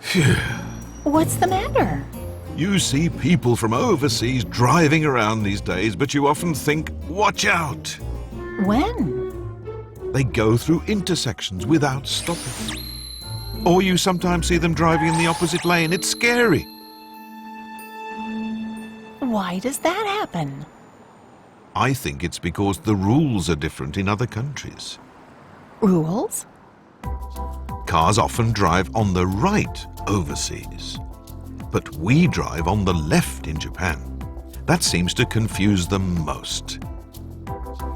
Phew. What's the matter? You see people from overseas driving around these days, but you often think, watch out! When? They go through intersections without stopping. Or you sometimes see them driving in the opposite lane. It's scary. Why does that happen? I think it's because the rules are different in other countries. Rules? Cars often drive on the right overseas, but we drive on the left in Japan. That seems to confuse them most.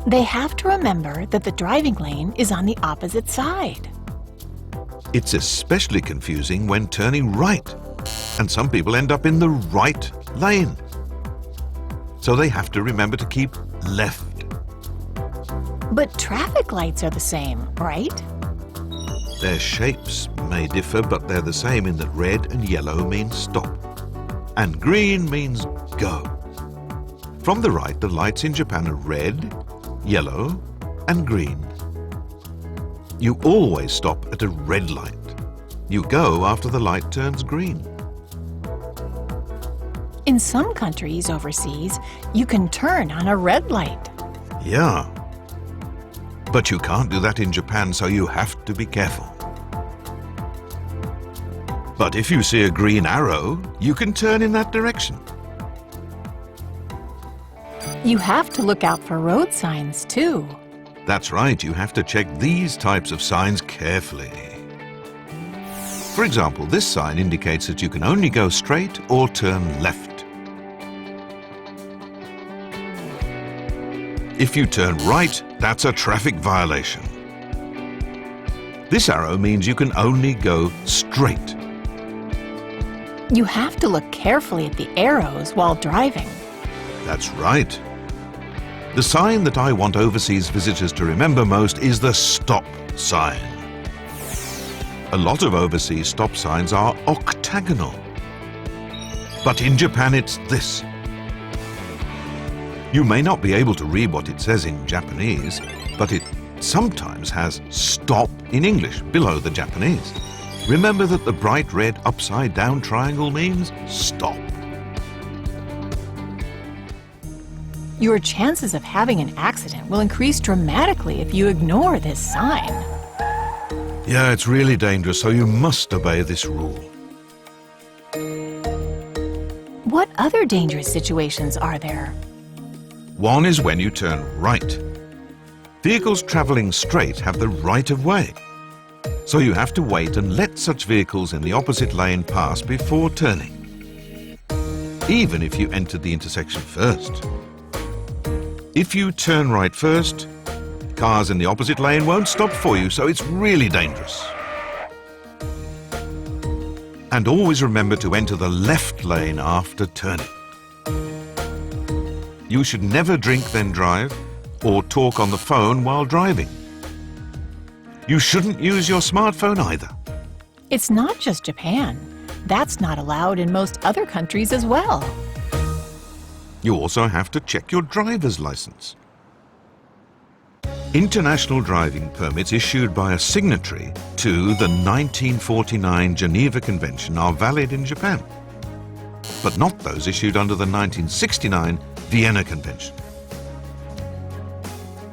They have to remember that the driving lane is on the opposite side. It's especially confusing when turning right, and some people end up in the right lane. So they have to remember to keep left. But traffic lights are the same, right? Their shapes may differ, but they're the same in that red and yellow means stop, and green means go. From the right, the lights in Japan are red, yellow, and green. You always stop at a red light. You go after the light turns green. In some countries overseas, you can turn on a red light. Yeah. But you can't do that in Japan, so you have to be careful. But if you see a green arrow, you can turn in that direction. You have to look out for road signs, too. That's right, you have to check these types of signs carefully. For example, this sign indicates that you can only go straight or turn left. If you turn right, that's a traffic violation. This arrow means you can only go straight. You have to look carefully at the arrows while driving. That's right. The sign that I want overseas visitors to remember most is the stop sign. A lot of overseas stop signs are octagonal. But in Japan it's this. You may not be able to read what it says in Japanese, but it sometimes has stop in English below the Japanese. Remember that the bright red upside-down triangle means stop. Your chances of having an accident will increase dramatically if you ignore this sign. Yeah, it's really dangerous, so you must obey this rule. What other dangerous situations are there? One is when you turn right. Vehicles traveling straight have the right of way. So you have to wait and let such vehicles in the opposite lane pass before turning, even if you entered the intersection first. If you turn right first, cars in the opposite lane won't stop for you, so it's really dangerous. And always remember to enter the left lane after turning. You should never drink then drive, or talk on the phone while driving. You shouldn't use your smartphone either. It's not just Japan. That's not allowed in most other countries as well. You also have to check your driver's license. International driving permits issued by a signatory to the 1949 Geneva Convention are valid in Japan, but not those issued under the 1969 Vienna Convention.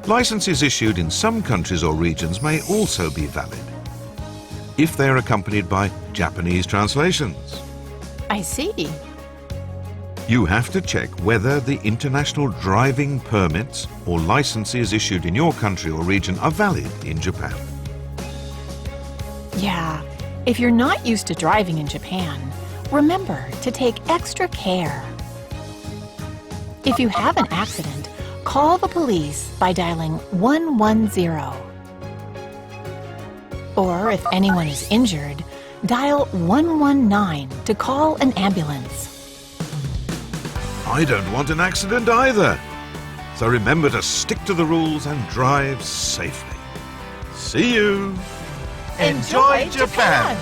Licenses issued in some countries or regions may also be valid if they are accompanied by Japanese translations. I see. You have to check whether the international driving permits or licenses issued in your country or region are valid in Japan. Yeah, if you're not used to driving in Japan, remember to take extra care. If you have an accident, call the police by dialing 110. Or if anyone is injured, dial 119 to call an ambulance. I don't want an accident either. So remember to stick to the rules and drive safely. See you. Enjoy Japan!